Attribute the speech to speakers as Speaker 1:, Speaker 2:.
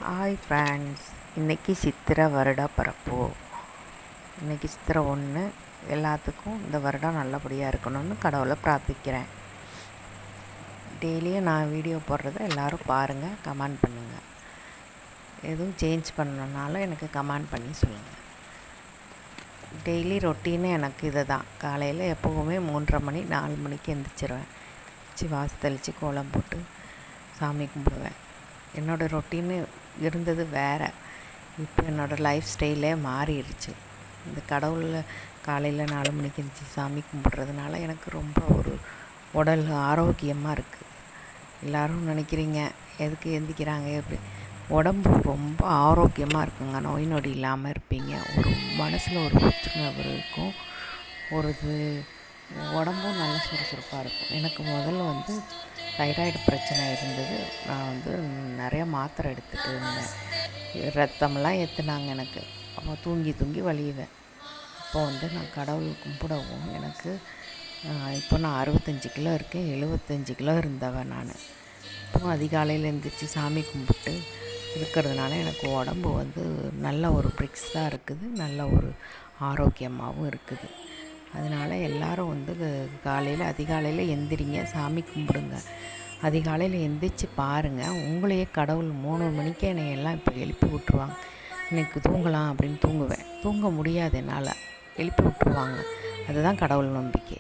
Speaker 1: Hi friends, இன்றைக்கி சித்திரை வருட பிறப்பு. இன்றைக்கி சித்திரை 1. எல்லாத்துக்கும் இந்த வருடம் நல்லபடியாக இருக்கணும்னு கடவுளை பிரார்த்திக்கிறேன். டெய்லியும் நான் வீடியோ போடுறத எல்லோரும் பாருங்கள், கமெண்ட் பண்ணுங்கள். எதுவும் சேஞ்ச் பண்ணனாலும் எனக்கு கமெண்ட் பண்ணி சொல்லுங்கள். டெய்லி ரொட்டீனு எனக்கு இதை தான். காலையில் எப்போவுமே 3:30 மணி 4 மணிக்கு எந்திரிச்சிருவேன். வாசல் தெளித்து கோலம் போட்டு சாமி கும்பிடுவேன். என்னோடய ரொட்டீனு இருந்தது வேறு. இப்போ என்னோடய லைஃப் ஸ்டைலே மாறிடுச்சு. இந்த கடவுளில் காலையில் 4 மணிக்கு எந்திரிச்சு சாமி கும்பிட்றதுனால எனக்கு ரொம்ப ஒரு உடல் ஆரோக்கியமாக இருக்குது. எல்லோரும் நினைக்கிறீங்க எதுக்கு எந்திக்கிறாங்க, எப்படி? உடம்பு ரொம்ப ஆரோக்கியமாக இருக்குங்க. நோய் நொடி இல்லாமல் இருப்பீங்க. ஒரு மனசில் ஒரு புத்துணர்வு இருக்கும். ஒரு உடம்பும் நல்ல சுறுசுறுப்பாக இருக்கும். எனக்கு முதல்ல தைராய்டு பிரச்சனை இருந்தது. நான் நிறைய மாத்திரை எடுத்துகிட்டு இருந்தேன். ரத்தமெல்லாம் ஏற்றுனாங்க எனக்கு. அப்போ தூங்கி வலியுவேன். இப்போ நான் கடவுள் கும்பிடவும் எனக்கு இப்போ நான் 65 கிலோ இருக்கேன். 75 கிலோ இருந்தவன் நான். இப்போ அதிகாலையில் எழுந்திரிச்சு சாமி கும்பிட்டு இருக்கிறதுனால எனக்கு உடம்பு நல்ல ஒரு பிரிக்ஸாக இருக்குது. நல்ல ஒரு ஆரோக்கியமாகவும் இருக்குது. அதனால் எல்லோரும் காலையில் அதிகாலையில் எந்திரிங்க, சாமி கும்பிடுங்க. அதிகாலையில் எந்திரிச்சு பாருங்கள், உங்களையே கடவுள் 3 மணிக்கே என்னை எல்லாம் இப்போ எழுப்பி விட்ருவாங்க. எனக்கு தூங்கலாம் அப்படின்னு தூங்குவேன். தூங்க முடியாது என்னால், எழுப்பி விட்ருவாங்க. அதுதான் கடவுள் நம்பிக்கை.